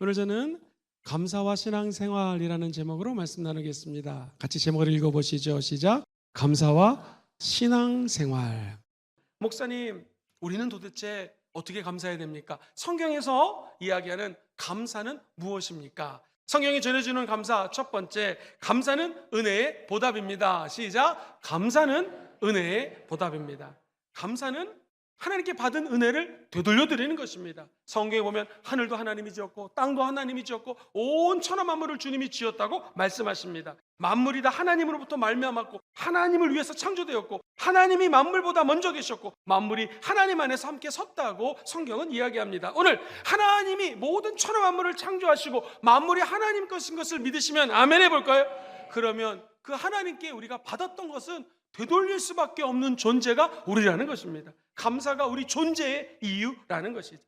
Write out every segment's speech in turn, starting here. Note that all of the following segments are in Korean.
오늘 저는 감사와 신앙생활이라는 제목으로 말씀 나누겠습니다. 같이 제목을 읽어보시죠. 시작. 감사와 신앙생활. 목사님, 우리는 도대체 어떻게 감사해야 됩니까? 성경에서 이야기하는 감사는 무엇입니까? 성경이 전해주는 감사, 첫 번째, 감사는 은혜의 보답입니다. 시작. 감사는 은혜의 보답입니다. 감사는 하나님께 받은 은혜를 되돌려 드리는 것입니다. 성경에 보면 하늘도 하나님이 지었고 땅도 하나님이 지었고 온 천하 만물을 주님이 지었다고 말씀하십니다. 만물이 다 하나님으로부터 말미암았고 하나님을 위해서 창조되었고 하나님이 만물보다 먼저 계셨고 만물이 하나님 안에서 함께 섰다고 성경은 이야기합니다. 오늘 하나님이 모든 천하 만물을 창조하시고 만물이 하나님 것인 것을 믿으시면 아멘 해볼까요? 그러면 그 하나님께 우리가 받았던 것은 되돌릴 수밖에 없는 존재가 우리라는 것입니다. 감사가 우리 존재의 이유라는 것이죠.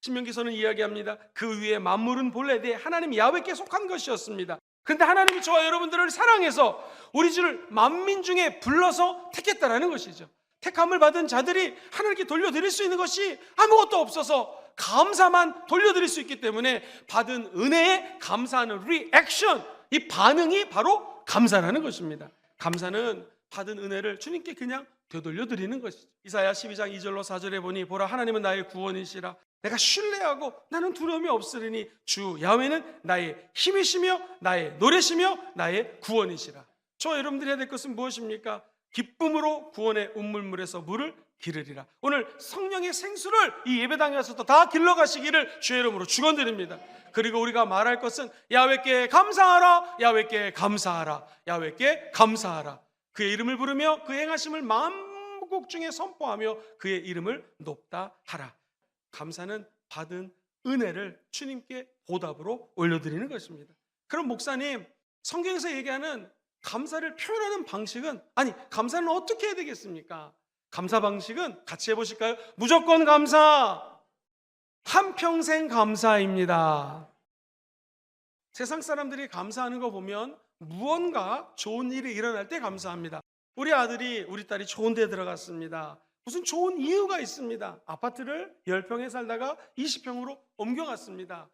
신명기서는 이야기합니다. 그 위에 만물은 본래 하나님 야훼께 속한 것이었습니다. 그런데 하나님이 저와 여러분들을 사랑해서 우리 주를 만민 중에 불러서 택했다라는 것이죠. 택함을 받은 자들이 하나님께 돌려드릴 수 있는 것이 아무것도 없어서 감사만 돌려드릴 수 있기 때문에 받은 은혜에 감사하는 리액션, 이 반응이 바로 감사라는 것입니다. 감사는 받은 은혜를 주님께 그냥 되돌려드리는 것이죠. 이사야 12장 2절로 4절에 보니 보라 하나님은 나의 구원이시라 내가 신뢰하고 나는 두려움이 없으리니 주 야훼는 나의 힘이시며 나의 노래시며 나의 구원이시라. 저와 여러분들이 해야 될 것은 무엇입니까? 기쁨으로 구원의 운물물에서 물을 기르리라. 오늘 성령의 생수를 이 예배당에 와서도 다 길러가시기를 주의 이름으로 축원드립니다. 그리고 우리가 말할 것은 야훼께 감사하라, 야훼께 감사하라, 야훼께 감사하라. 그의 이름을 부르며 그 행하심을 만국 중에 선포하며 그의 이름을 높다 하라. 감사는 받은 은혜를 주님께 보답으로 올려드리는 것입니다. 그럼 목사님, 성경에서 얘기하는 감사를 표현하는 방식은, 감사는 어떻게 해야 되겠습니까? 감사 방식은 같이 해보실까요? 무조건 감사, 한평생 감사입니다. 세상 사람들이 감사하는 거 보면 무언가 좋은 일이 일어날 때 감사합니다. 우리 아들이, 우리 딸이 좋은 데 들어갔습니다. 무슨 좋은 이유가 있습니다. 아파트를 10평에 살다가 20평으로 옮겨갔습니다.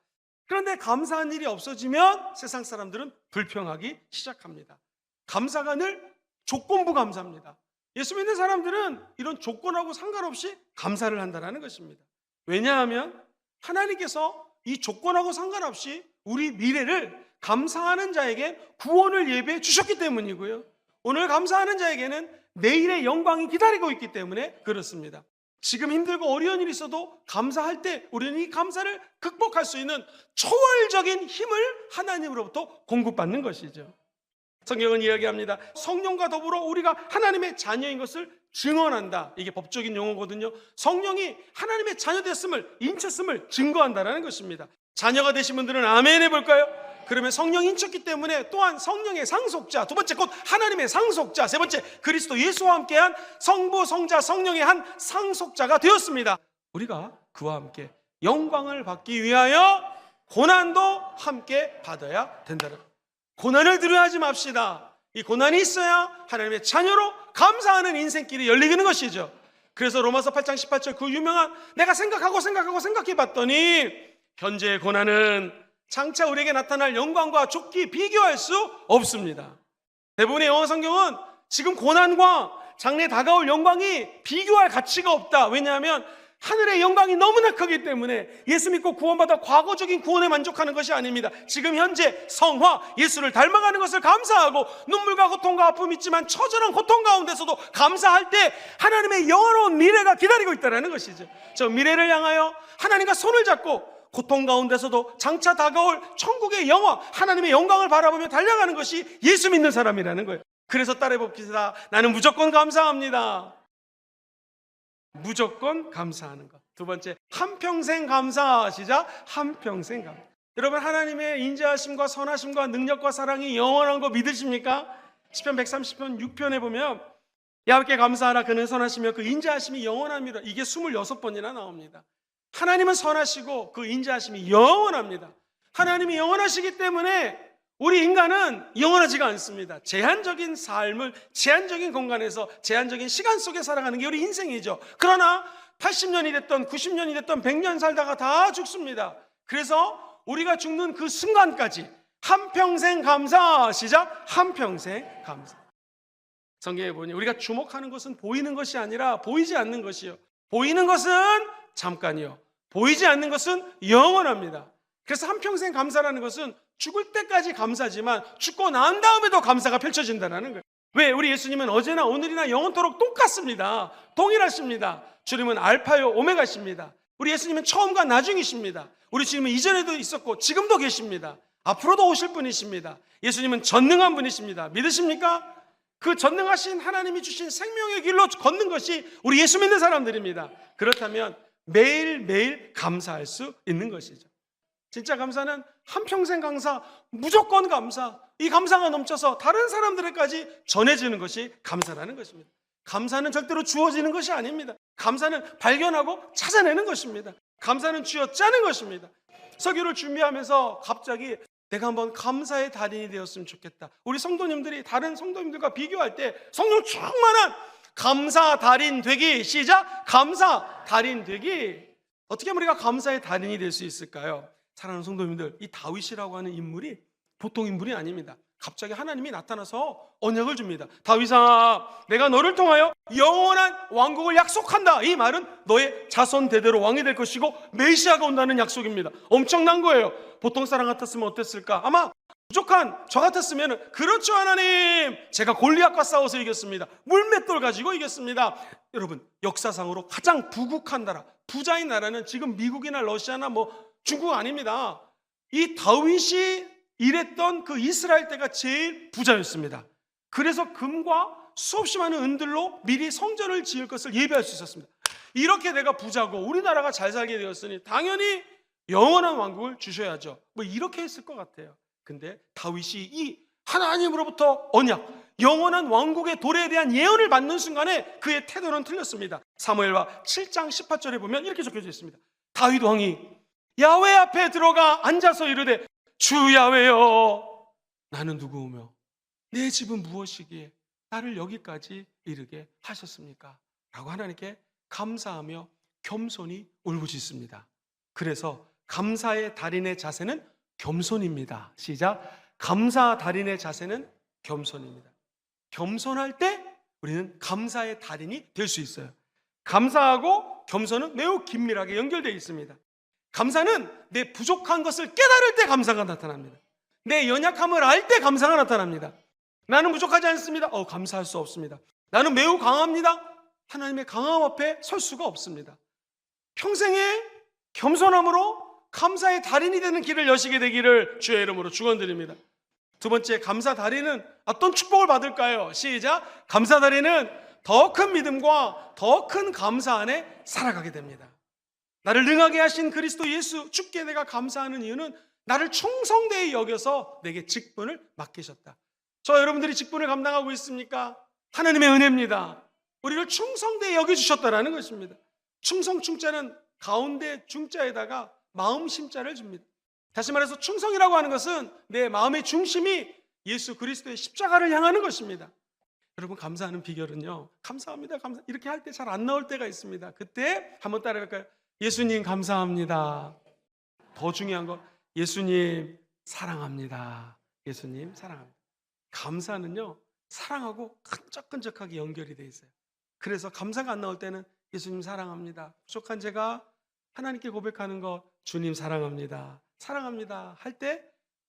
그런데 감사한 일이 없어지면 세상 사람들은 불평하기 시작합니다. 감사가 늘 조건부 감사입니다. 예수 믿는 사람들은 이런 조건하고 상관없이 감사를 한다는 것입니다. 왜냐하면 하나님께서 이 조건하고 상관없이 우리 미래를 감사하는 자에게 구원을 예배해 주셨기 때문이고요. 오늘 감사하는 자에게는 내일의 영광이 기다리고 있기 때문에 그렇습니다. 지금 힘들고 어려운 일이 있어도 감사할 때 우리는 이 감사를 극복할 수 있는 초월적인 힘을 하나님으로부터 공급받는 것이죠. 성경은 이야기합니다. 성령과 더불어 우리가 하나님의 자녀인 것을 증언한다. 이게 법적인 용어거든요. 성령이 하나님의 자녀 됐음을, 인쳤음을 증거한다는 것입니다. 자녀가 되신 분들은 아멘 해볼까요? 그러면 성령 인쳤기 때문에 또한 성령의 상속자, 두 번째 곧 하나님의 상속자, 세 번째 그리스도 예수와 함께한 성부, 성자, 성령의 한 상속자가 되었습니다. 우리가 그와 함께 영광을 받기 위하여 고난도 함께 받아야 된다는, 고난을 두려워하지 맙시다. 이 고난이 있어야 하나님의 자녀로 감사하는 인생길이 열리는 것이죠. 그래서 로마서 8장 18절 그 유명한 내가 생각해 봤더니 현재의 고난은 장차 우리에게 나타날 영광과 좋게 비교할 수 없습니다. 대부분의 영어 성경은 지금 고난과 장래 다가올 영광이 비교할 가치가 없다. 왜냐하면 하늘의 영광이 너무나 크기 때문에 예수 믿고 구원받아 과거적인 구원에 만족하는 것이 아닙니다. 지금 현재 성화, 예수를 닮아가는 것을 감사하고 눈물과 고통과 아픔이 있지만 처절한 고통 가운데서도 감사할 때 하나님의 영원한 미래가 기다리고 있다는 것이죠. 저 미래를 향하여 하나님과 손을 잡고 고통 가운데서도 장차 다가올 천국의 영화, 하나님의 영광을 바라보며 달려가는 것이 예수 믿는 사람이라는 거예요. 그래서 따라해봅시다. 나는 무조건 감사합니다. 무조건 감사하는 것. 두 번째, 한평생 감사. 시작. 한평생 감사. 여러분, 하나님의 인자하심과 선하심과 능력과 사랑이 영원한 거 믿으십니까? 시편 130편 6편에 보면 야훼께 감사하라 그는 선하시며 그 인자하심이 영원합니다. 이게 26번이나 나옵니다. 하나님은 선하시고 그 인자하심이 영원합니다. 하나님이 영원하시기 때문에 우리 인간은 영원하지가 않습니다. 제한적인 삶을 제한적인 공간에서 제한적인 시간 속에 살아가는 게 우리 인생이죠. 그러나 80년이 됐던 90년이 됐던 100년 살다가 다 죽습니다. 그래서 우리가 죽는 그 순간까지 한평생 감사. 시작. 한평생 감사. 성경에 보니 우리가 주목하는 것은 보이는 것이 아니라 보이지 않는 것이요, 보이는 것은 잠깐이요, 보이지 않는 것은 영원합니다. 그래서 한평생 감사라는 것은 죽을 때까지 감사지만 죽고 난 다음에도 감사가 펼쳐진다는 거예요. 왜? 우리 예수님은 어제나 오늘이나 영원토록 똑같습니다. 동일하십니다. 주님은 알파요 오메가십니다. 우리 예수님은 처음과 나중이십니다. 우리 주님은 이전에도 있었고 지금도 계십니다. 앞으로도 오실 분이십니다. 예수님은 전능한 분이십니다. 믿으십니까? 그 전능하신 하나님이 주신 생명의 길로 걷는 것이 우리 예수 믿는 사람들입니다. 그렇다면 매일매일 감사할 수 있는 것이죠. 진짜 감사는 한평생 감사, 무조건 감사, 이 감사가 넘쳐서 다른 사람들에게까지 전해지는 것이 감사라는 것입니다. 감사는 절대로 주어지는 것이 아닙니다. 감사는 발견하고 찾아내는 것입니다. 감사는 쥐어짜는 것입니다. 설교를 준비하면서 갑자기 내가 한번 감사의 달인이 되었으면 좋겠다. 우리 성도님들이 다른 성도님들과 비교할 때 성령 충만한 감사 달인 되기. 시작. 감사 달인 되기. 어떻게 하면 우리가 감사의 달인이 될 수 있을까요? 사랑하는 성도님들, 이 다윗이라고 하는 인물이 보통 인물이 아닙니다. 갑자기 하나님이 나타나서 언약을 줍니다. 다윗아, 내가 너를 통하여 영원한 왕국을 약속한다. 이 말은 너의 자손 대대로 왕이 될 것이고 메시아가 온다는 약속입니다. 엄청난 거예요. 보통 사람 같았으면 어땠을까? 아마 부족한 저 같았으면, 그렇죠 하나님, 제가 골리앗과 싸워서 이겼습니다. 물맷돌 가지고 이겼습니다. 여러분, 역사상으로 가장 부국한 나라, 부자인 나라는 지금 미국이나 러시아나 중국 아닙니다. 이 다윗이 일했던 그 이스라엘 때가 제일 부자였습니다. 그래서 금과 수없이 많은 은들로 미리 성전을 지을 것을 예비할 수 있었습니다. 이렇게 내가 부자고 우리나라가 잘 살게 되었으니 당연히 영원한 왕국을 주셔야죠. 이렇게 했을 것 같아요. 근데 다윗이 이 하나님으로부터 언약, 영원한 왕국의 도래에 대한 예언을 받는 순간에 그의 태도는 틀렸습니다. 사무엘하 7장 18절에 보면 이렇게 적혀져 있습니다. 다윗 왕이 야훼 앞에 들어가 앉아서 이르되 주 야훼여, 나는 누구오며 내 집은 무엇이기에 나를 여기까지 이르게 하셨습니까? 라고 하나님께 감사하며 겸손히 울부짖습니다. 그래서 감사의 달인의 자세는 겸손입니다. 시작. 감사 달인의 자세는 겸손입니다. 겸손할 때 우리는 감사의 달인이 될 수 있어요. 감사하고 겸손은 매우 긴밀하게 연결되어 있습니다. 감사는 내 부족한 것을 깨달을 때 감사가 나타납니다. 내 연약함을 알 때 감사가 나타납니다. 나는 부족하지 않습니다. 감사할 수 없습니다. 나는 매우 강합니다. 하나님의 강함 앞에 설 수가 없습니다. 평생의 겸손함으로 감사의 달인이 되는 길을 여시게 되기를 주의 이름으로 축원드립니다. 두 번째, 감사 달인은 어떤 축복을 받을까요? 시작. 감사 달인은 더 큰 믿음과 더 큰 감사 안에 살아가게 됩니다. 나를 능하게 하신 그리스도 예수, 주께 내가 감사하는 이유는 나를 충성되이 여겨서 내게 직분을 맡기셨다. 저 여러분들이 직분을 감당하고 있습니까? 하나님의 은혜입니다. 우리를 충성되이 여겨주셨다라는 것입니다. 충성 충자는 가운데 중자에다가 마음 심자를 줍니다. 다시 말해서 충성이라고 하는 것은 내 마음의 중심이 예수 그리스도의 십자가를 향하는 것입니다. 여러분, 감사하는 비결은요, 감사합니다, 감사, 이렇게 할 때 잘 안 나올 때가 있습니다. 그때 한번 따라해볼까요? 예수님 감사합니다. 더 중요한 건 예수님 사랑합니다. 예수님 사랑합니다. 감사는요, 사랑하고 끈적끈적하게 연결이 돼 있어요. 그래서 감사가 안 나올 때는 예수님 사랑합니다. 부족한 제가 하나님께 고백하는 것, 주님 사랑합니다, 사랑합니다 할 때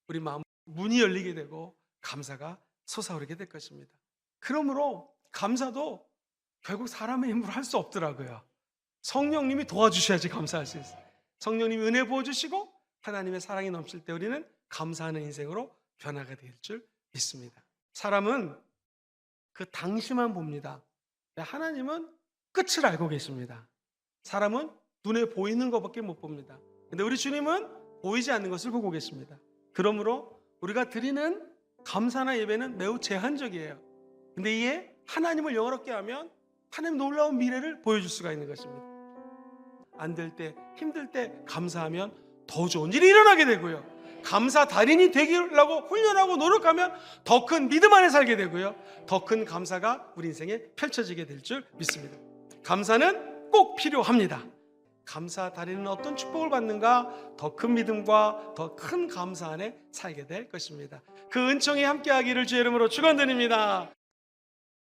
우리 마음 문이 열리게 되고 감사가 솟아오르게 될 것입니다. 그러므로 감사도 결국 사람의 힘으로 할 수 없더라고요. 성령님이 도와주셔야지 감사할 수 있어요. 성령님이 은혜 부어주시고 하나님의 사랑이 넘칠 때 우리는 감사하는 인생으로 변화가 될 줄 믿습니다. 사람은 그 당시만 봅니다. 하나님은 끝을 알고 계십니다. 사람은 눈에 보이는 것밖에 못 봅니다. 근데 우리 주님은 보이지 않는 것을 보고 계십니다. 그러므로 우리가 드리는 감사나 예배는 매우 제한적이에요. 근데 이에 하나님을 영화롭게 하면 하나님 놀라운 미래를 보여줄 수가 있는 것입니다. 안 될 때, 힘들 때 감사하면 더 좋은 일이 일어나게 되고요, 감사 달인이 되기라고 훈련하고 노력하면 더 큰 믿음 안에 살게 되고요, 더 큰 감사가 우리 인생에 펼쳐지게 될 줄 믿습니다. 감사는 꼭 필요합니다. 감사 다리는 어떤 축복을 받는가? 더 큰 믿음과 더 큰 감사 안에 살게 될 것입니다. 그 은총이 함께하기를 주의 이름으로 축원드립니다.